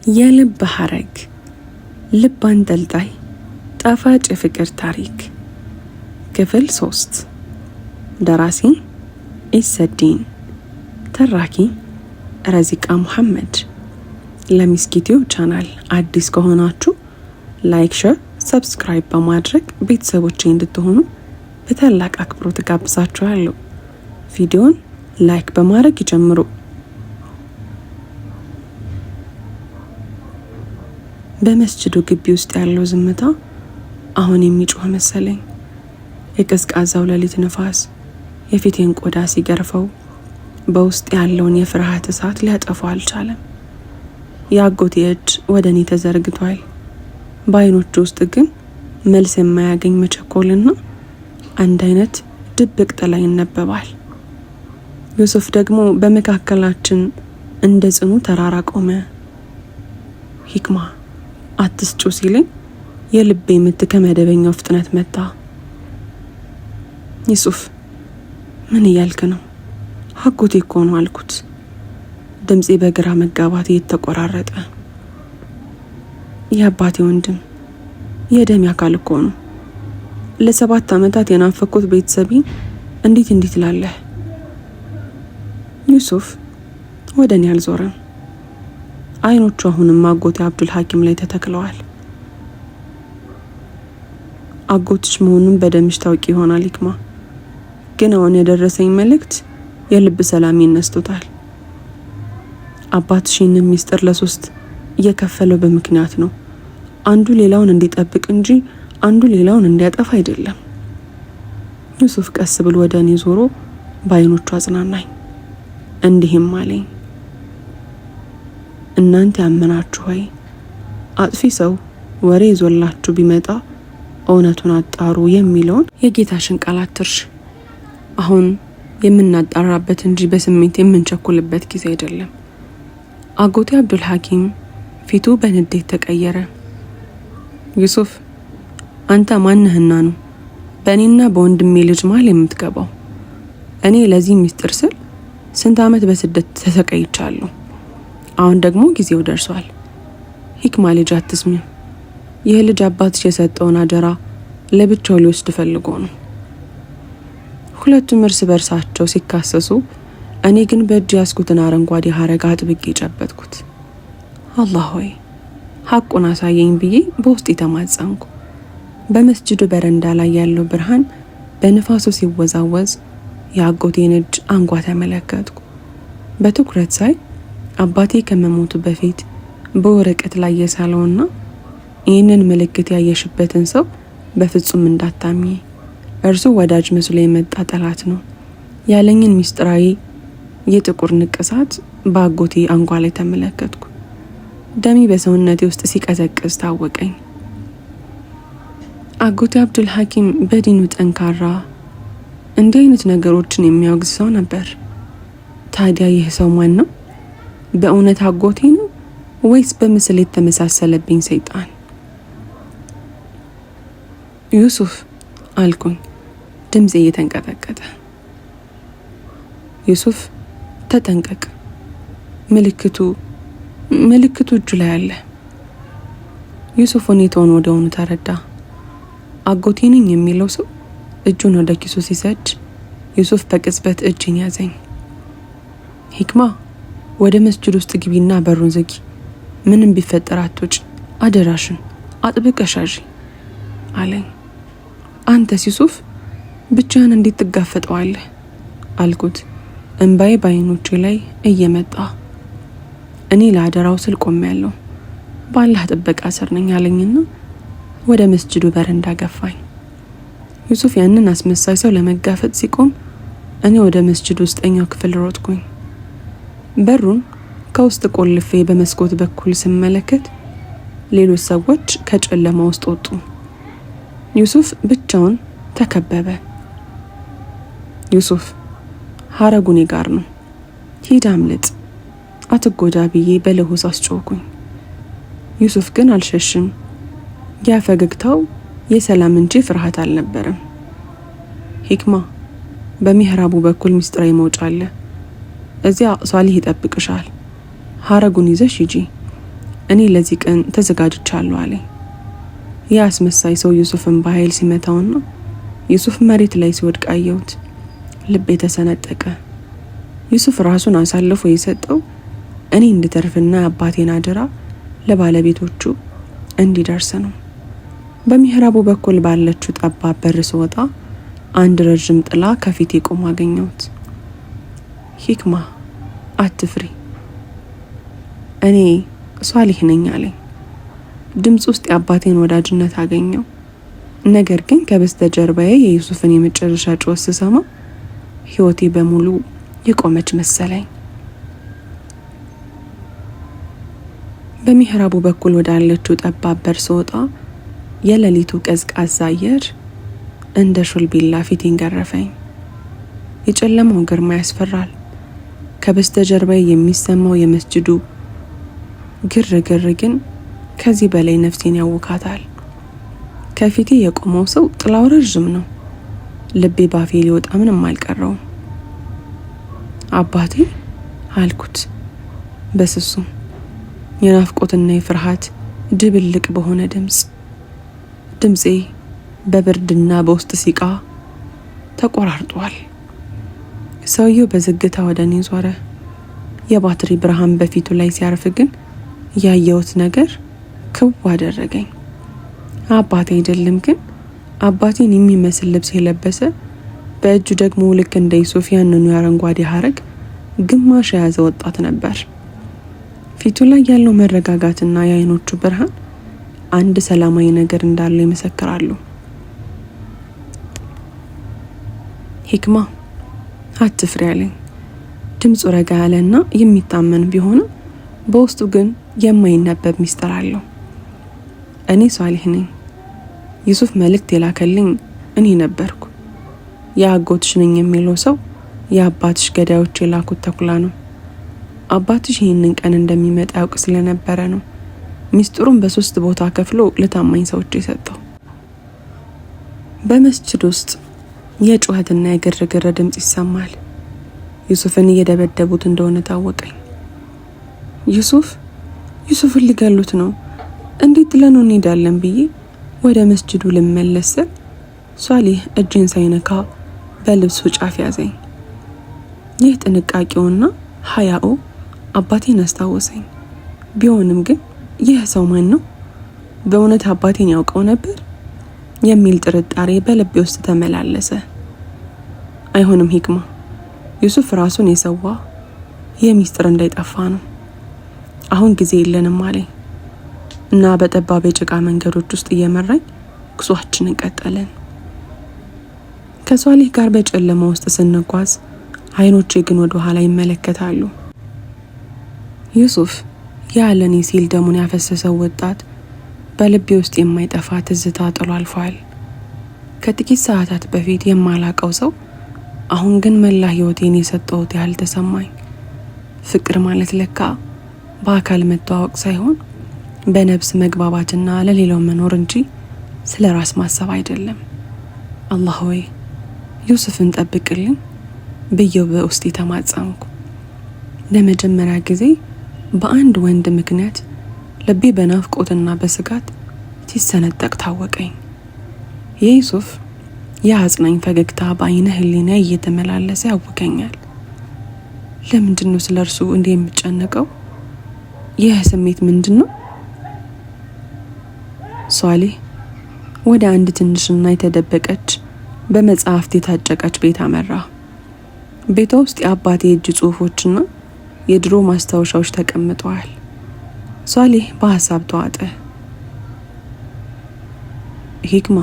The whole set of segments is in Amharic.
የልብ ሐረግ ልብ አንጠልጣይ ጣፋጭ የፍቅር ታሪክ ክፍል 3 ደራሲ ኢሰዲን ተራኪ ረዚቃ መሐመድ። ለሚስኪቲው ቻናል አዲስ ከሆናችሁ ላይክ፣ ሼር፣ ሰብስክራይብ በማድረግ ቤተሰቦቼ እንድትሆኑ በታላቅ አክብሮት ጋብዛችኋለሁ። ቪዲዮን ላይክ በማድረግ ይጀምሩ። በመስጂዱ ግቢ ውስጥ ያለው ዝምታ አሁን የሚጮህ መሰለኝ። የቀዝቃዛው ሌሊት ነፋስ የፊቴን ቆዳ ሲገርፈው በውስጥ ያለውን የፍርሃት እሳት ሊያጠፋው አልቻለም። የአጎቴ እጅ ወደ እኔ ተዘርግቷል። በአይኖቹ ውስጥ ግን መልስ የማያገኝ መቸኮልና አንድ አይነት ድብቅ ጥላ ይነበባል። ዩሱፍ ደግሞ በመካከላችን እንደ ጽኑ ተራራ ቆመ። ሂክማ አትስጩ ሲለኝ የልቤ ምት ከመደበኛው ፍጥነት መታ። ዩሱፍ ምን እያልክ ነው? አጎቴ እኮ ነው አልኩት። ድምፄ በግራ መጋባት እየተቆራረጠ። የአባቴ ወንድም የደም አካል እኮ ነው። ለ7 ዓመታት የናፈኩት ቤተሰቤን እንዴት ላለህ? ዩሱፍ ወደ እኔ አልዞረም። አይኖቹ አሁንም አጎቴ አብዱል ሐኪም ላይ ተተክለዋል። አጎትሽ መሆኑን በደምሽ ታውቂ ይሆናል ሂክማ፣ ግን አሁን የደረሰኝ መልእክት የልብ ሰላም ይነስቶታል። አባትሽ ይህንን ሚስጥር ለ3 እየከፈለው በምክንያት ነው። አንዱ ሌላውን እንዲጠብቅ እንጂ አንዱ ሌላውን እንዲያጠፋ አይደለም። ዩሱፍ ቀስ ብሎ ወደ እኔ ዞሮ በአይኖቹ አጽናናኝ። እንዲህም አለኝ፣ እናንተ ያመናችሁ ሆይ አጥፊ ሰው ወሬ ይዞላችሁ ቢመጣ እውነቱን አጣሩ የሚለውን የጌታሽን ቃል አትርሽ። አሁን የምናጣራበት እንጂ በስሜት የምንቸኩልበት ጊዜ አይደለም። አጎቴ አብዱል ሐኪም ፊቱ በንዴት ተቀየረ። ዩሱፍ አንተ ማንህና ነው በእኔና በወንድሜ ልጅ መሃል የምትገባው? እኔ ለዚህ ሚስጥር ስል ስንት ዓመት በስደት ተሰቃይቻለሁ። አሁን ደግሞ ጊዜው ደርሷል። ሂክማ ልጅ አትስሚ። ይህ ልጅ አባትሽ የሰጠውን አደራ ለብቻው ሊወስድ ፈልጎ ነው። ሁለቱም እርስ በርሳቸው ሲካሰሱ፣ እኔ ግን በእጅ ያስኩትን አረንጓዴ ሐረግ አጥብቄ ጨበጥኩት። አላህ ሆይ ሐቁን አሳየኝ ብዬ በውስጥ ተማጸንኩ። በመስጂዱ በረንዳ ላይ ያለው ብርሃን በንፋሱ ሲወዛወዝ የአጎቴን እጅ አንጓ ተመለከትኩ። በትኩረት ሳይ አባቴ ከመሞቱ በፊት በወረቀት ላይ የሳለውና ይህንን ምልክት ያየሽበትን ሰው በፍጹም እንዳታምኚ፣ እርሱ ወዳጅ መስሎ የመጣ ጠላት ነው ያለኝን ሚስጥራዊ የጥቁር ንቅሳት በአጎቴ አንጓ ላይ ተመለከትኩ። ደሜ በሰውነቴ ውስጥ ሲቀዘቅዝ ታወቀኝ። አጎቴ አብዱል ሐኪም በዲኑ ጠንካራ፣ እንዲህ አይነት ነገሮችን የሚያወግዝ ሰው ነበር። ታዲያ ይህ ሰው ማን ነው? በእውነት አጎቴ ነው ወይስ በምስል የተመሳሰለብኝ ሰይጣን? ዩሱፍ አልኩኝ፣ ድምፄ እየተንቀጠቀጠ። ዩሱፍ ተጠንቀቅ፣ ምልክቱ እጁ ላይ አለ። ዩሱፍ ሁኔታውን ወደሆኑ ተረዳ። አጎቴ ነኝ የሚለው ሰው እጁን ወደ ኪሱ ሲሰድ ዩሱፍ በቅጽበት እጅን ያዘኝ። ሂክማ ወደ መስጂድ ውስጥ ግቢና በሩን ዝጊ። ምንም ቢፈጠር አትውጭ፣ አደራሽን አጥብቀሽ ያዢ አለኝ። አንተስ ዩሱፍ ብቻህን እንዴት ትጋፈጠዋለህ አልኩት፣ እንባዬ በአይኖቼ ላይ እየመጣ። እኔ ለአደራው ስል ቆሜያለሁ፣ በአላህ ጥበቃ ስር ነኝ አለኝና ወደ መስጂዱ በረንዳ ገፋኝ። ዩሱፍ ያንን አስመሳይ ሰው ለመጋፈጥ ሲቆም እኔ ወደ መስጂዱ ውስጠኛው ክፍል ሮጥኩኝ። በሩን ከውስጥ ቆልፌ በመስኮት በኩል ስመለከት ሌሎች ሰዎች ከጨለማ ውስጥ ወጡ። ዩሱፍ ብቻውን ተከበበ። ዩሱፍ ሐረጉ እኔ ጋር ነው፣ ሂድ አምልጥ፣ አትጎዳ ብዬ በለሆስ አስጮኩኝ። ዩሱፍ ግን አልሸሽም። ያ ፈገግታው የሰላም እንጂ ፍርሃት አልነበረም። ሂክማ በሚህራቡ በኩል ሚስጥራዊ መውጫ አለ። እዚያ ሷሊህ ይጠብቅሻል። ሐረጉን ይዘሽ ሂጂ። እኔ ለዚህ ቀን ተዘጋጅቻለሁ አለኝ። ያ አስመሳይ ሰው ዩሱፍን በኃይል ሲመታውና ዩሱፍ መሬት ላይ ሲወድቅ አየሁት። ልቤ ተሰነጠቀ። ዩሱፍ ራሱን አሳልፎ የሰጠው እኔ እንድተርፍና አባቴን አደራ ለባለቤቶቹ እንዲደርስ ነው። በሚህራቡ በኩል ባለችው ጠባብ በር ስወጣ አንድ ረጅም ጥላ ከፊቴ ቆሞ አገኘሁት። ሂክማ አትፍሪ፣ እኔ ሷሊህ ነኝ አለኝ። ድምፅ ውስጥ የአባቴን ወዳጅነት አገኘው። ነገር ግን ከበስተጀርባዬ የዩሱፍን የመጨረሻ ጩኸት ስሰማ ህይወቴ በሙሉ የቆመች መሰለኝ። በሚህራቡ በኩል ወዳለችው ጠባብ በር ስወጣ የሌሊቱ ቀዝቃዛ አየር እንደ ሹል ቢላ ፊቴን ገረፈኝ። የጨለማው ግርማ ያስፈራል። ከበስተጀርባዬ የሚሰማው የመስጅዱ ግርግር ግን ከዚህ በላይ ነፍሴን ያውካታል። ከፊቴ የቆመው ሰው ጥላው ረዥም ነው። ልቤ ባፌ ሊወጣ ምንም አልቀረውም። አባቴ አልኩት በስሱ የናፍቆትና የፍርሃት ድብልቅ በሆነ ድምፄ በብርድና በውስጥ ሲቃ ተቆራርጧል። ሰውየው በዝግታ ወደ እኔ ዞረ። የባትሪ ብርሃን በፊቱ ላይ ሲያርፍ ግን ያየሁት ነገር ክው አደረገኝ። አባቴ አይደለም፣ ግን አባቴን የሚመስል ልብስ የለበሰ በእጁ ደግሞ ልክ እንደ ዩሱፍ ያንኑ የአረንጓዴ ሐረግ ግማሽ የያዘ ወጣት ነበር። ፊቱ ላይ ያለው መረጋጋትና የአይኖቹ ብርሃን አንድ ሰላማዊ ነገር እንዳለ ይመሰክራሉ። ሂክማ አትፍሪ አለኝ። ድምፁ ረጋ ያለና የሚታመን ቢሆንም በውስጡ ግን የማይነበብ ሚስጥር አለው። እኔ ሷሊህ ነኝ። ዩሱፍ መልእክት የላከልኝ እኔ ነበርኩ። የአጎትሽ ነኝ የሚለው ሰው የአባትሽ ገዳዮች የላኩት ተኩላ ነው። አባትሽ ይህንን ቀን እንደሚመጣ ያውቅ ስለነበረ ነው ሚስጥሩን በ3 ቦታ ከፍሎ ለታማኝ ሰዎች የሰጠው። በመስጅድ ውስጥ የጩኸትና የግርግር ድምጽ ይሰማል። ዩሱፍን እየደበደቡት እንደሆነ ታወቀኝ። ዩሱፍን ሊገሉት ነው፣ እንዴት ጥለን እንሄዳለን ብዬ ወደ መስጅዱ ልመለስ ስል ሷሊህ እጄን ሳይነካ በልብሱ ጫፍ ያዘኝ። ይህ ጥንቃቄውና ሀያኡ አባቴን አስታወሰኝ። ቢሆንም ግን ይህ ሰው ማን ነው? በእውነት አባቴን ያውቀው ነበር የሚል ጥርጣሬ በልቤ ውስጥ ተመላለሰ። አይሆንም ሂክማ፣ ዩሱፍ ራሱን የሰዋ የሚስጥር እንዳይጠፋ ነው። አሁን ጊዜ የለንም አለኝ እና በጠባብ የጭቃ መንገዶች ውስጥ እየመራኝ ጉዟችንን ቀጠልን። ከሷሊህ ጋር በጨለማ ውስጥ ስንጓዝ አይኖቼ ግን ወደ ኋላ ይመለከታሉ። ዩሱፍ ያለኔ ሲል ደሙን ያፈሰሰው ወጣት በልቤ ውስጥ የማይጠፋ ትዝታ ጥሎ አልፏል። ከጥቂት ሰዓታት በፊት የማላቀው ሰው አሁን ግን መላ ህይወቴን የሰጠሁት ያህል ተሰማኝ። ፍቅር ማለት ለካ በአካል መተዋወቅ ሳይሆን በነፍስ መግባባትና ለሌላው መኖር እንጂ ስለ ራስ ማሰብ አይደለም። አላህ ሆይ ዩሱፍን ጠብቅልኝ ብዬው በውስጤ ተማጸንኩ። ለመጀመሪያ ጊዜ በአንድ ወንድ ምክንያት ልቤ በናፍቆትና በስጋት ሲሰነጠቅ ታወቀኝ። የዩሱፍ የአጽናኝ ፈገግታ በአይነ ህሊና እየተመላለሰ ያውከኛል። ለምንድን ነው ስለ እርሱ እንዲህ የምጨነቀው? ይህ ስሜት ምንድን ነው? ሷሊህ ወደ አንድ ትንሽና የተደበቀች በመጽሐፍት የታጨቀች ቤት አመራ። ቤቷ ውስጥ የአባቴ እጅ ጽሑፎችና የድሮ ማስታወሻዎች ተቀምጠዋል። ሷሊህ በሀሳብ ተዋጠ። ሂክማ፣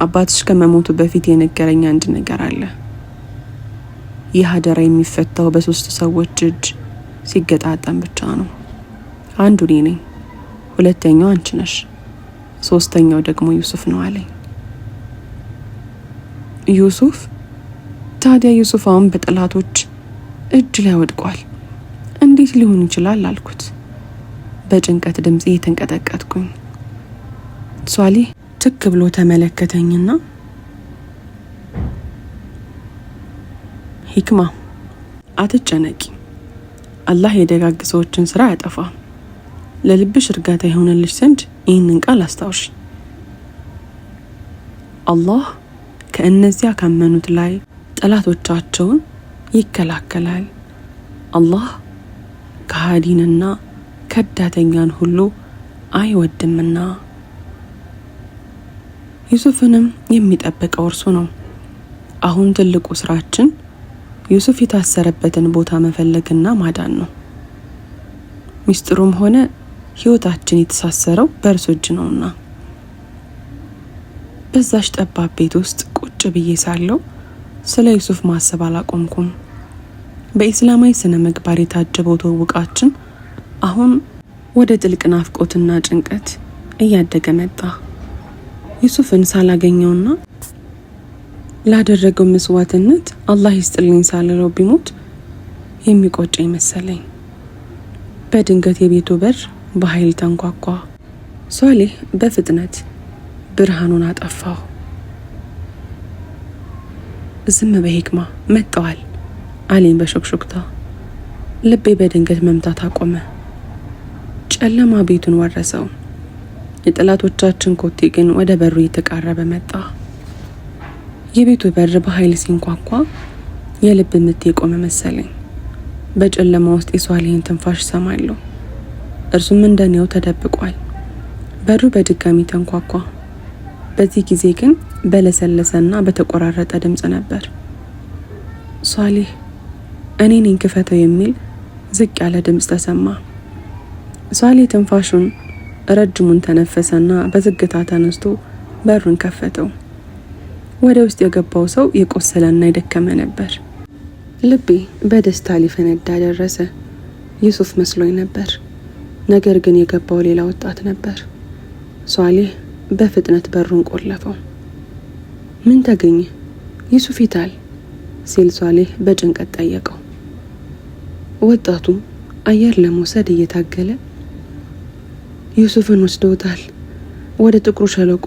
አባትሽ ከመሞቱ በፊት የነገረኝ አንድ ነገር አለ። ይህ አደራ የሚፈታው በ3 ሰዎች እጅ ሲገጣጠም ብቻ ነው። አንዱ እኔ ነኝ፣ ሁለተኛው አንቺ ነሽ፣ ሶስተኛው ደግሞ ዩሱፍ ነው አለኝ። ዩሱፍ? ታዲያ ዩሱፍ አሁን በጠላቶች እጅ ላይ ወድቋል፣ እንዴት ሊሆን ይችላል አልኩት በጭንቀት ድምጽ እየተንቀጠቀጥኩኝ። ሷሊህ ትክ ብሎ ተመለከተኝና ሂክማ አትጨነቂ፣ አላህ የደጋግ ሰዎችን ስራ ያጠፋ። ለልብሽ እርጋታ ይሆንልሽ ዘንድ ይህንን ቃል አስታውሽ። አላህ ከእነዚያ ካመኑት ላይ ጠላቶቻቸውን ይከላከላል። አላህ ከሃዲንና ከዳተኛን ሁሉ አይወድምና። ዩሱፍንም የሚጠብቀው እርሱ ነው። አሁን ትልቁ ስራችን ዩሱፍ የታሰረበትን ቦታ መፈለግና ማዳን ነው። ሚስጥሩም ሆነ ህይወታችን የተሳሰረው በእርሱ እጅ ነውና። በዛች ጠባብ ቤት ውስጥ ቁጭ ብዬ ሳለው ስለ ዩሱፍ ማሰብ አላቆምኩም። በኢስላማዊ ስነ ምግባር የታጀበው ትውውቃችን አሁን ወደ ጥልቅ ናፍቆትና ጭንቀት እያደገ መጣ። ዩሱፍን ሳላገኘውና ላደረገው መስዋዕትነት አላህ ይስጥልኝ ሳልለው ቢሞት የሚቆጨኝ መሰለኝ። በድንገት የቤቱ በር በኃይል ተንኳኳ። ሷሊህ በፍጥነት ብርሃኑን አጠፋው። ዝም በሂክማ መጥተዋል አለኝ በሹክሹክታ። ልቤ በድንገት መምታት አቆመ። ጨለማ ቤቱን ወረሰው። የጠላቶቻችን ኮቴ ግን ወደ በሩ እየተቃረበ መጣ። የቤቱ በር በኃይል ሲንኳኳ የልብ ምት የቆመ መሰለኝ። በጨለማ ውስጥ የሷሊህን ትንፋሽ ሰማለሁ። እርሱም እንደኔው ተደብቋል። በሩ በድጋሚ ተንኳኳ። በዚህ ጊዜ ግን በለሰለሰና በተቆራረጠ ድምጽ ነበር። ሷሊህ እኔ ነኝ ክፈተው የሚል ዝቅ ያለ ድምጽ ተሰማ። ሷሊህ ትንፋሹን ረጅሙን ተነፈሰና በዝግታ ተነስቶ በሩን ከፈተው። ወደ ውስጥ የገባው ሰው የቆሰለና የደከመ ነበር። ልቤ በደስታ ሊፈነዳ ደረሰ። ዩሱፍ መስሎኝ ነበር። ነገር ግን የገባው ሌላ ወጣት ነበር። ሷሊህ በፍጥነት በሩን ቆለፈው። ምን ተገኘ? ዩሱፍ ይታል ሲል ሷሊህ በጭንቀት ጠየቀው። ወጣቱ አየር ለመውሰድ እየታገለ ዩሱፍን ወስደውታል ወደ ጥቁሩ ሸለቆ።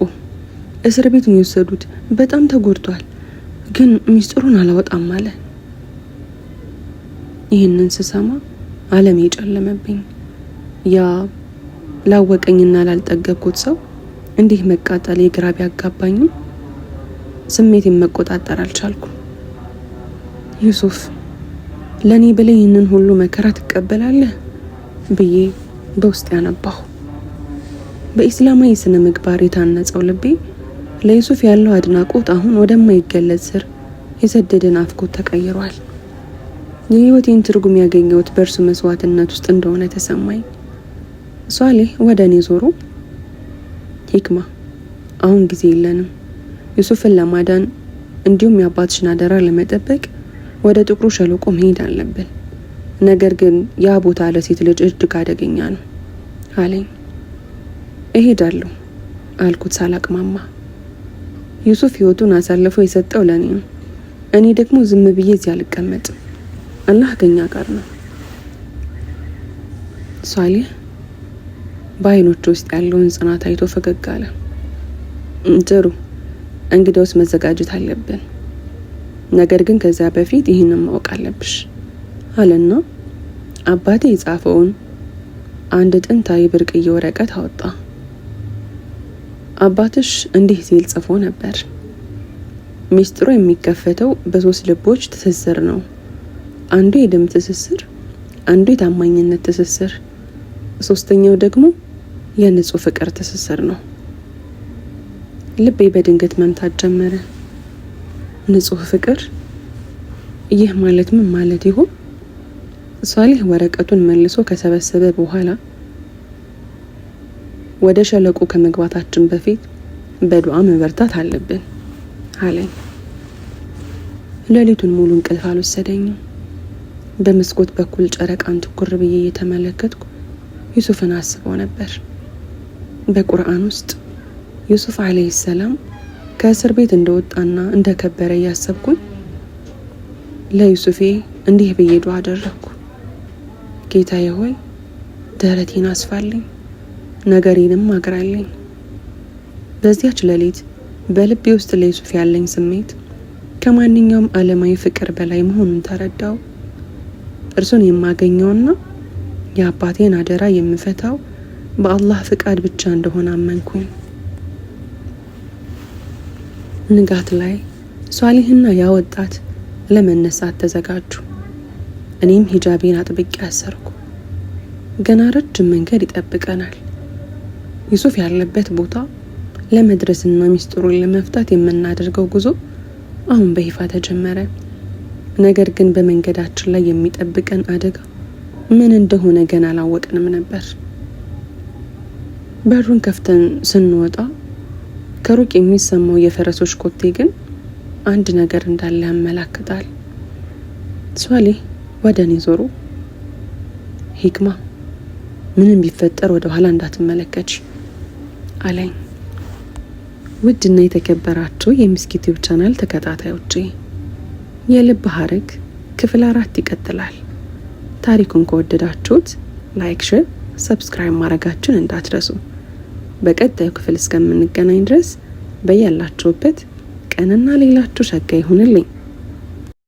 እስር ቤት ነው የወሰዱት። በጣም ተጎድቷል፣ ግን ሚስጥሩን አላወጣም አለ። ይህንን ስሰማ ዓለም የጨለመብኝ። ያ ላወቀኝና ላልጠገብኩት ሰው እንዲህ መቃጠል የግራ ቢያጋባኝም ስሜቴን መቆጣጠር አልቻልኩም። ዩሱፍ ለኔ ብለህ ይህንን ሁሉ መከራ ትቀበላለህ ብዬ በውስጥ ያነባሁ። በኢስላማዊ ስነ ምግባር የታነጸው ልቤ ለዩሱፍ ያለው አድናቆት አሁን ወደማይገለጽ ስር የሰደደ ናፍቆት ተቀይሯል። የህይወቴን ትርጉም ያገኘሁት በእርሱ መስዋዕትነት ውስጥ እንደሆነ ተሰማኝ። ሷሊህ ወደ እኔ ዞሮ ሂክማ አሁን ጊዜ የለንም። ዩሱፍን ለማዳን እንዲሁም የአባትሽን አደራ ለመጠበቅ ወደ ጥቁሩ ሸለቆ መሄድ አለብን። ነገር ግን ያ ቦታ ለሴት ልጅ እጅግ አደገኛ ነው አለኝ። እሄዳለሁ አልኩት ሳላቅማማ። ዩሱፍ ህይወቱን አሳልፎ የሰጠው ለኔ ነው። እኔ ደግሞ ዝም ብዬ እዚህ አልቀመጥም። አላህ ከኛ ጋር ነው። ሷሊህ በአይኖቹ ውስጥ ያለውን ጽናት አይቶ ፈገግ አለ። ጥሩ፣ እንግዲያውስ መዘጋጀት አለብን። ነገር ግን ከዚያ በፊት ይህንን ማወቅ አለብሽ አለና አባቴ የጻፈውን አንድ ጥንታዊ ብርቅዬ ወረቀት አወጣ። አባትሽ እንዲህ ሲል ጽፎ ነበር። ሚስጥሩ የሚከፈተው በሶስት ልቦች ትስስር ነው። አንዱ የደም ትስስር፣ አንዱ የታማኝነት ትስስር፣ ሶስተኛው ደግሞ የንጹህ ፍቅር ትስስር ነው። ልቤ በድንገት መምታት ጀመረ። ንጹህ ፍቅር? ይህ ማለት ምን ማለት ይሆን? ሷሊህ ወረቀቱን መልሶ ከሰበሰበ በኋላ ወደ ሸለቆ ከመግባታችን በፊት በዱዓ መበርታት አለብን አለኝ። ሌሊቱን ሙሉ እንቅልፍ አልወሰደኝም። በመስኮት በኩል ጨረቃን ትኩር ብዬ እየተመለከትኩ ዩሱፍን አስበው ነበር። በቁርአን ውስጥ ዩሱፍ አለይሂ ሰላም ከእስር ቤት እንደወጣና እንደከበረ እያሰብኩኝ ለዩሱፌ እንዲህ ብዬ ዱዓ አደረግኩ። ጌታዬ ሆይ ደረቴን አስፋልኝ፣ ነገሬንም አግራልኝ። በዚያች ሌሊት በልቤ ውስጥ ለዩሱፍ ያለኝ ስሜት ከማንኛውም ዓለማዊ ፍቅር በላይ መሆኑን ተረዳው። እርሱን የማገኘውና የአባቴን አደራ የምፈታው በአላህ ፍቃድ ብቻ እንደሆነ አመንኩኝ። ንጋት ላይ ሷሊህና ያ ወጣት ለመነሳት ተዘጋጁ። እኔም ሂጃቤን አጥብቄ አሰርኩ። ገና ረጅም መንገድ ይጠብቀናል። ዩሱፍ ያለበት ቦታ ለመድረስና ሚስጥሩን ለመፍታት የምናደርገው ጉዞ አሁን በይፋ ተጀመረ። ነገር ግን በመንገዳችን ላይ የሚጠብቀን አደጋ ምን እንደሆነ ገና አላወቅንም ነበር። በሩን ከፍተን ስንወጣ ከሩቅ የሚሰማው የፈረሶች ኮቴ ግን አንድ ነገር እንዳለ ያመላክታል። ሷሊህ ወደ እኔ ዞሮ ሂክማ ምንም ቢፈጠር ወደ ኋላ እንዳትመለከች አለኝ። ውድና የተከበራችሁ የሚስኪት ዩቲዩብ ቻናል ተከታታዮቼ የልብ ሐረግ ክፍል 4 ይቀጥላል። ታሪኩን ከወደዳችሁት ላይክ፣ ሼር፣ ሰብስክራይብ ማድረጋችሁን እንዳትረሱ። በቀጣዩ ክፍል እስከምንገናኝ ድረስ በያላችሁበት ቀንና ሌላችሁ ሸጋ ይሁንልኝ።